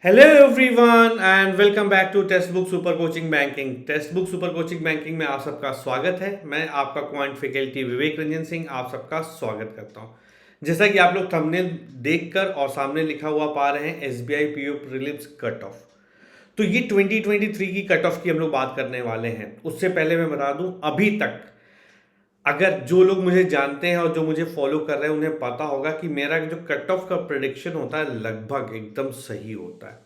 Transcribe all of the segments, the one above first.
Hello everyone and welcome back to text book super coaching banking. Text book super coaching banking में आप सबका स्वागत है। मैं आपका क्वांट फैकल्टी विवेक रंजन सिंह आप सबका स्वागत करता हूं। जैसा कि आप लोग थंबनेल देखकर और सामने लिखा हुआ पा रहे हैं SBI PO prelims cut off. तो ये 2023 की कट ऑफ की हम लोग बात करने वाले हैं। उससे पहले मैं बता दूं, अभी तक अगर जो लोग मुझे जानते हैं और जो मुझे फॉलो कर रहे हैं उन्हें पता होगा कि मेरा जो कट ऑफ का प्रेडिक्शन होता है लगभग एकदम सही होता है।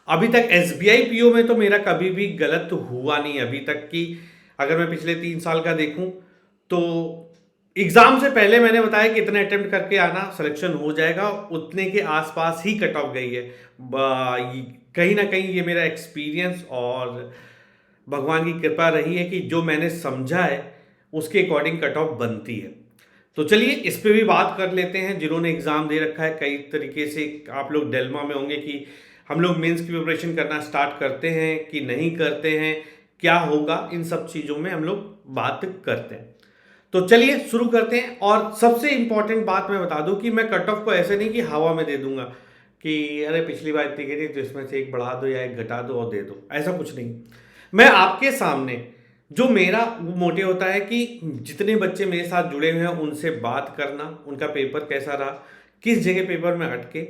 अभी तक एसबीआई पीओ में तो मेरा कभी भी गलत हुआ नहीं अभी तक की। अगर मैं पिछले 3 साल का देखूं तो एग्जाम से पहले मैंने बताया कि इतने अटेम्प्ट करके आना सिलेक्शन हो जाएगा, उतने के आसपास ही कट ऑफ गई है। कहीं ना कहीं ये मेरा एक्सपीरियंस और भगवान की कृपा रही है कि जो मैंने समझा है उसके अकॉर्डिंग कट ऑफ बनती है। तो चलिए इस पे भी बात कर लेते हैं। जिन्होंने एग्जाम दे रखा है कई तरीके से आप लोग डिलेमा में होंगे कि हम लोग मेंस की प्रिपरेशन करना स्टार्ट करते हैं कि नहीं करते हैं, क्या होगा, इन सब चीज़ों में हम लोग बात करते हैं। तो चलिए शुरू करते हैं। और सबसे इंपॉर्टेंट बात मैं बता दूं कि मैं कट ऑफ को ऐसे नहीं कि हवा में दे दूंगा कि अरे पिछली बार इतनी गई थी तो इसमें से एक बढ़ा दो या एक घटा दो और दे दो, ऐसा कुछ नहीं। मैं आपके सामने जो मेरा मोटिव होता है कि जितने बच्चे मेरे साथ जुड़े हुए हैं उनसे बात करना, उनका पेपर कैसा रहा, किस जगह पेपर में अटके,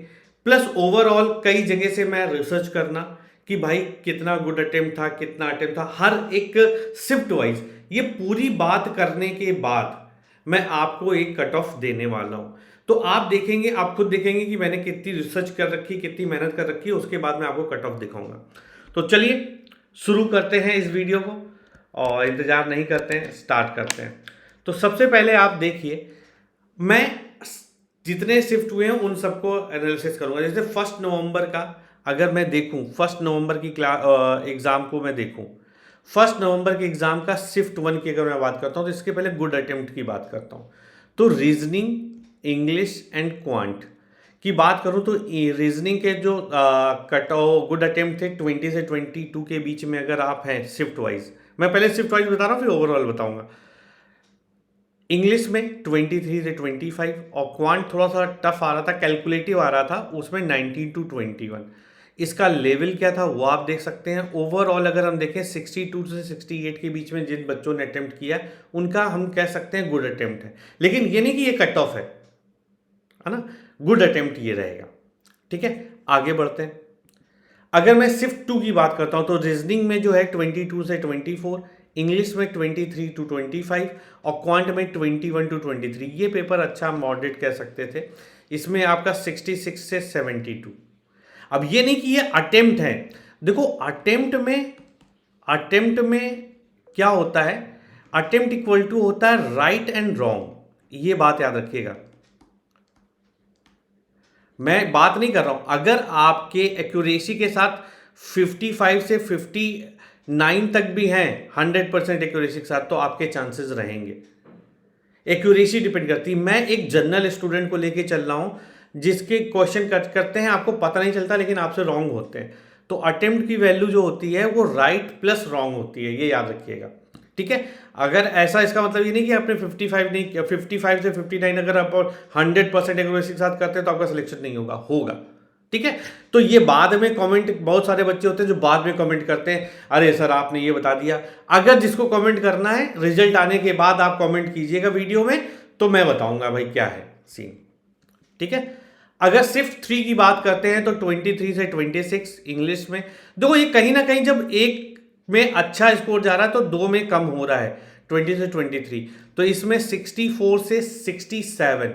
प्लस ओवरऑल कई जगह से मैं रिसर्च करना कि भाई कितना गुड अटेम्प्ट था, कितना अटेम्प्ट था, हर एक शिफ्ट वाइज ये पूरी बात करने के बाद मैं आपको एक कट ऑफ देने वाला हूं। तो आप देखेंगे, आप खुद देखेंगे कि मैंने कितनी रिसर्च कर रखी, कितनी मेहनत कर रखी है, उसके बाद मैं आपको कट ऑफ दिखाऊंगा। तो चलिए शुरू करते हैं इस वीडियो को और इंतजार नहीं करते हैं, स्टार्ट करते हैं। तो सबसे पहले आप देखिए, मैं जितने शिफ्ट हुए हैं उन सबको एनालिसिस करूंगा। जैसे 1 नवंबर का अगर मैं देखूं, 1 नवंबर की एग्जाम को मैं देखूं, 1 नवंबर के एग्जाम का शिफ्ट 1 की अगर मैं बात करता हूं तो इसके पहले गुड अटेम्प्ट की बात करता हूं। तो रीजनिंग, इंग्लिश एंड क्वांट की बात करूं तो रीजनिंग के जो कट गुड अटेम्प्ट थे 20 से 22 के बीच में अगर आप हैं शिफ्ट वाइज, मैं पहले शिफ्ट वाइज बता रहा हूं फिर ओवरऑल बताऊंगा। इंग्लिश में 23 से 25 और क्वांट थोड़ा सा टफ आ रहा था, कैलकुलेटिव आ रहा था, उसमें 19 टू 21। इसका लेवल क्या था वो आप देख सकते हैं। ओवरऑल अगर हम देखें 62 से 68 के बीच में जिन बच्चों ने अटेम्प्ट किया उनका हम कह सकते हैं गुड अटेम्प्ट है। लेकिन ये नहीं कि ये कट ऑफ है ना, गुड अटेम्प्ट ये रहेगा। ठीक है, आगे बढ़ते हैं। अगर मैं शिफ्ट 2 की बात करता हूं तो रीजनिंग में जो है 22 से 24, इंग्लिश में 23 टू 25 और क्वांट में 21 टू 23। ये पेपर अच्छा मॉडरेट कह सकते थे। इसमें आपका 66 से 72। अब ये नहीं कि ये अटेम्प्ट है, देखो अटेम्प्ट में क्या होता है, अटेम्प्ट इक्वल टू होता है राइट एंड रॉन्ग। ये बात याद रखिएगा, मैं बात नहीं कर रहा हूं अगर आपके एक्यूरेसी के साथ 55 से 59 तक भी हैं 100% एक्यूरेसी के साथ तो आपके चांसेस रहेंगे। एक्यूरेसी डिपेंड करती है। मैं एक जनरल स्टूडेंट को लेके चल रहा हूं जिसके क्वेश्चन कट करते हैं आपको पता नहीं चलता लेकिन आपसे रॉन्ग होते हैं। तो अटेम्प्ट की वैल्यू जो होती है वो राइट प्लस रॉन्ग होती है, ये याद रखिएगा। ठीक है, अगर ऐसा इसका मतलब ये नहीं कि आपने 55 नहीं किया, 55 से 59 अगर आप 100% एक्यूरेसी के साथ करते हैं तो आपका सिलेक्शन नहीं होगा, होगा। ठीक है, तो ये बाद में कमेंट, बहुत सारे बच्चे होते हैं जो बाद में कमेंट करते हैं अरे सर आपने ये बता दिया। अगर जिसको कमेंट करना है रिजल्ट आने के बाद आप कमेंट कीजिएगा वीडियो में, तो मैं बताऊंगा भाई क्या है सीन। ठीक है, अगर शिफ्ट 3 की बात करते हैं तो 23 से 26 इंग्लिश में। देखो ये कहीं ना कहीं जब एक में अच्छा स्कोर जा रहा है तो दो में कम हो रहा है, 20 से 23। तो इसमें 64 से 67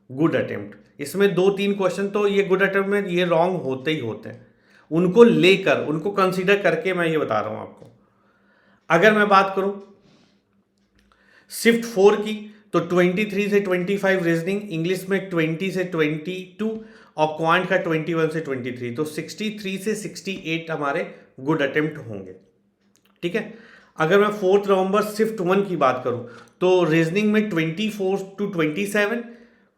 गुड अटेम्प्ट। इसमें 2-3 क्वेश्चन तो ये गुड अटेम्प्ट में ये रॉन्ग होते ही होते हैं, उनको लेकर उनको कंसीडर करके मैं ये बता रहा हूं आपको। अगर मैं बात करूं शिफ्ट 4 की तो 23 से 25 रीजनिंग, इंग्लिश में 20 से 22 और क्वांट का 21 से 23। तो 63 से 68 हमारे गुड अटेम्प्ट होंगे। ठीक है, अगर मैं 4 नवंबर शिफ्ट 1 की बात करूं तो रीजनिंग में 24 टू 27,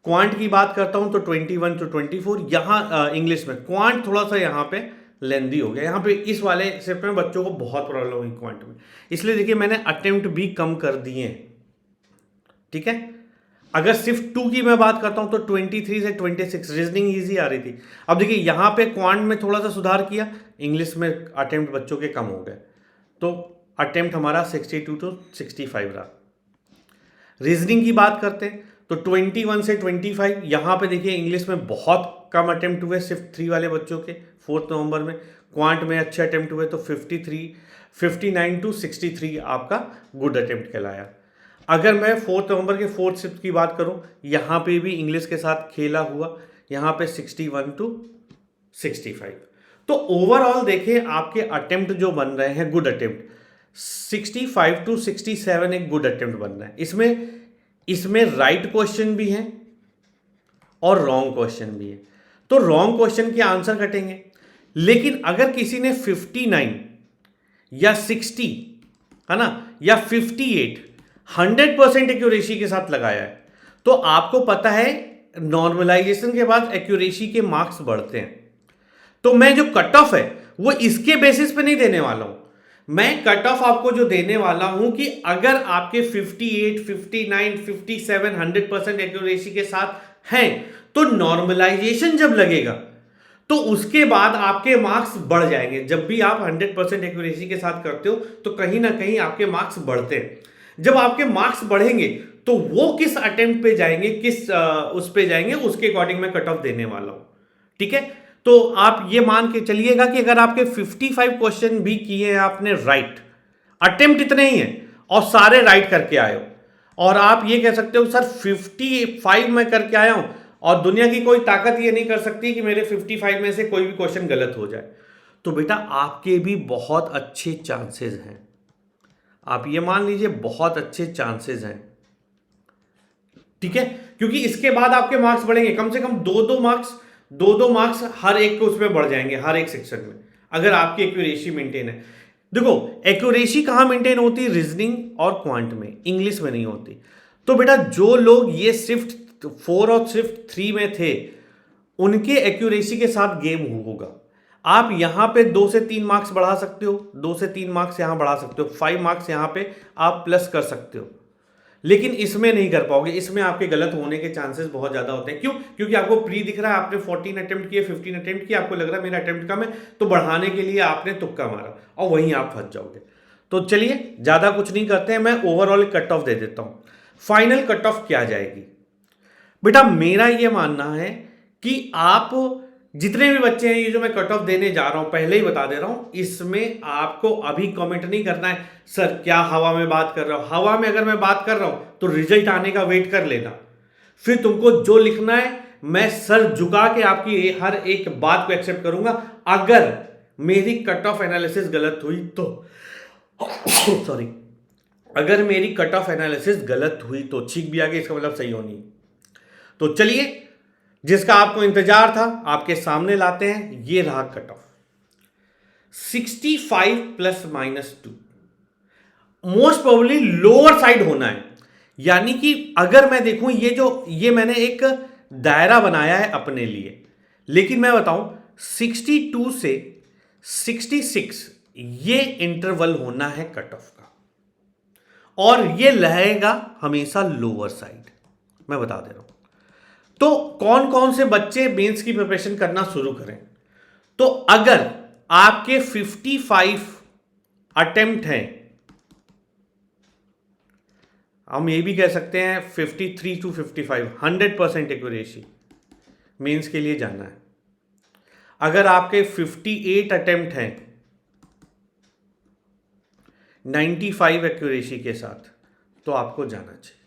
क्वांट की बात करता हूं तो 21 टू 24। यहां इंग्लिश में क्वांट थोड़ा सा यहां पे लेंदी हो गया, यहां पे इस वाले शिफ्ट में बच्चों को बहुत प्रॉब्लम हुई क्वांट में, इसलिए देखिए मैंने अटेम्प्ट भी कम कर दिए हैं। ठीक है, अगर सिर्फ 2 की मैं बात करता हूं तो 23 से 26 रीजनिंग ईजी आ रही थी। अब देखिए यहां पे क्वांट में थोड़ा सा सुधार किया, इंग्लिश में अटेम्प्ट बच्चों के कम हो गए, तो अटेम्प्ट हमारा 62 to 65 रहा। रीजनिंग की बात करते हैं तो 21 से 25, यहाँ पे देखिए इंग्लिश में बहुत कम अटेम्प्ट हुए, सिर्फ 3 वाले बच्चों के 4 नवंबर में। क्वांट में अच्छे अटेम्प्ट हुए तो 59 to 63 आपका गुड अटेम्प्ट कहलाया। अगर मैं 4 नवंबर के 4th शिफ्ट की बात करूं, यहाँ पे भी इंग्लिश के साथ खेला हुआ, यहाँ पे 61 to 65। तो ओवरऑल देखें आपके अटेम्प्ट जो बन रहे हैं गुड अटेम्प्ट, 65 to 67 एक गुड अटेम्प्ट बन रहा है। इसमें राइट क्वेश्चन भी है और रॉन्ग क्वेश्चन भी है, तो रॉन्ग क्वेश्चन के आंसर कटेंगे। लेकिन अगर किसी ने 59 या 60 है ना, या 58 100% एक्यूरेसी के साथ लगाया है, तो आपको पता है नॉर्मलाइजेशन के बाद एक्यूरेसी के मार्क्स बढ़ते हैं। तो मैं जो कट ऑफ है वो इसके बेसिस पे नहीं देने वाला हूं, मैं कट ऑफ आपको जो देने वाला हूं कि अगर आपके 58, 59, 57 100% एक्यूरेसी के साथ हैं, तो नॉर्मलाइजेशन जब लगेगा तो उसके बाद आपके मार्क्स बढ़ जाएंगे। जब भी आप 100% एक्यूरेसी के साथ करते हो तो कहीं ना कहीं आपके मार्क्स बढ़ते हैं। जब आपके मार्क्स बढ़ेंगे तो वो किस अटेम्प्ट पे जाएंगे, किस उस पे जाएंगे, उसके अकॉर्डिंग मैं कट ऑफ देने वाला हूं। ठीक है, तो आप ये मान के चलिएगा कि अगर आपके 55 क्वेश्चन भी किए हैं आपने राइट, अटेम्प्ट इतने ही हैं और सारे राइट करके आए हो, और आप ये कह सकते हो सर 55 मैं करके आया हूं और दुनिया की कोई ताकत ये नहीं कर सकती कि मेरे 55 में से कोई भी क्वेश्चन गलत हो जाए, तो बेटा आपके भी बहुत अच्छे चांसेस हैं। आप ये मान लीजिए बहुत अच्छे चांसेस हैं। ठीक है, क्योंकि इसके बाद आपके मार्क्स बढ़ेंगे, कम से कम दो मार्क्स हर एक को उसमें बढ़ जाएंगे, हर एक सेक्शन में, अगर आपकी एक्यूरेसी मेंटेन है। देखो एक्यूरेसी कहां मेंटेन होती है, रीजनिंग और क्वांट में, इंग्लिश में नहीं होती। तो बेटा जो लोग ये सिर्फ 4 और सिर्फ 3 में थे, उनके एक्यूरेसी के साथ गेम होगा। आप यहां पे 2 से 3 मार्क्स बढ़ा सकते हो, 2 से 3 मार्क्स यहां बढ़ा सकते हो, 5 मार्क्स यहां पे आप प्लस कर सकते हो, लेकिन इसमें नहीं कर पाओगे। इसमें आपके गलत होने के चांसेस बहुत ज्यादा होते हैं। क्यों? क्योंकि आपको प्री दिख रहा है, आपने 14 अटेम्प्ट किए, 15 अटेम्प्ट किए, आपको लग रहा है मेरा अटेम्प्ट कम है, तो बढ़ाने के लिए आपने तुक्का मारा और वहीं आप फंस जाओगे। तो चलिए ज्यादा कुछ नहीं करते हैं, मैं ओवरऑल कट ऑफ दे देता हूं। फाइनल कट ऑफ क्या जाएगी बेटा, मेरा यह मानना है कि आप जितने भी बच्चे हैं, ये जो मैं कट ऑफ देने जा रहा हूं, पहले ही बता दे रहा हूं, इसमें आपको अभी कमेंट नहीं करना है सर क्या हवा में बात कर रहा हूं। हवा में अगर मैं बात कर रहा हूं तो रिजल्ट आने का वेट कर लेना, फिर तुमको जो लिखना है मैं सर झुका के आपकी हर एक बात को एक्सेप्ट करूंगा। अगर मेरी कट ऑफ एनालिसिस गलत हुई तो सॉरी, अगर मेरी कट ऑफ एनालिसिस गलत हुई तो, छींक भी आ गई इसका मतलब सही होनी। तो चलिए जिसका आपको इंतजार था आपके सामने लाते हैं, ये रहा cut off 65 ±2, most probably lower side होना है। यानी कि अगर मैं देखूं ये मैंने एक दायरा बनाया है अपने लिए, लेकिन मैं बताऊं 62 से 66 ये इंटरवल होना है कट ऑफ का, और ये रहेगा हमेशा लोअर साइड, मैं बता दे रहा हूं। तो कौन कौन से बच्चे मेंस की प्रिपरेशन करना शुरू करें, तो अगर आपके 55 अटेम्प्ट हैं, हम ये भी कह सकते हैं 53 to 55, 100% एक्यूरेसी मेंस के लिए जाना है। अगर आपके 58 अटेम्प्ट हैं 95 एक्यूरेसी के साथ, तो आपको जाना चाहिए।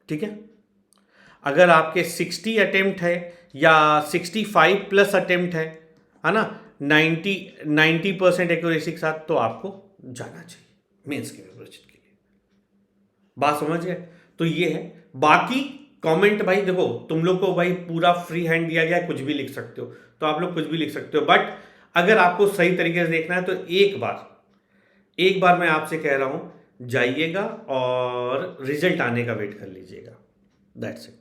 ठीक है, अगर आपके 60 अटेम्प्ट है या 65 प्लस अटेम्प्ट है ना, 90% एक्यूरेसी के साथ, तो आपको जाना चाहिए मेंस के प्रिपरेशन के लिए। बात समझ गए? तो ये है। बाकी कमेंट भाई देखो, तुम लोग को भाई पूरा फ्री हैंड दिया गया है, कुछ भी लिख सकते हो, तो आप लोग कुछ भी लिख सकते हो, बट अगर आपको सही तरीके से देखना है तो एक बार मैं आपसे कह रहा हूं, जाइएगा और रिजल्ट आने का वेट कर लीजिएगा, दैट्स इट।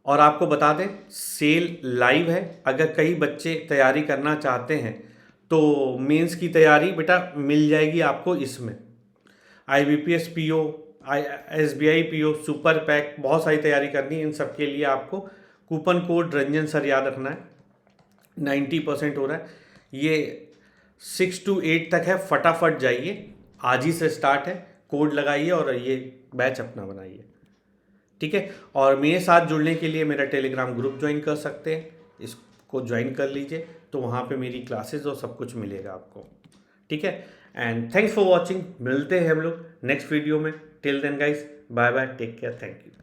और आपको बता दें सेल लाइव है, अगर कई बच्चे तैयारी करना चाहते हैं तो मेंस की तैयारी बेटा मिल जाएगी आपको इसमें। IBPS PO SBI PO, super pack, बहुत सारी तैयारी करनी है। इन सब के लिए आपको कूपन कोड रंजन सर याद रखना है। 90% हो रहा है, ये 6 to 8 तक है। फटाफट जाइए, आज ही से स्टार्ट है। कोड लगाइए और ये बैच अपना बनाइए, ठीक है। और मेरे साथ जुड़ने के लिए मेरा टेलीग्राम ग्रुप ज्वाइन कर सकते हैं, इसको ज्वाइन कर लीजिए, तो वहाँ पे मेरी क्लासेस और सब कुछ मिलेगा आपको, ठीक है। And thanks for watching. मिलते हैं हम लोग नेक्स्ट वीडियो में। Till then guys, bye bye, take care, thank you.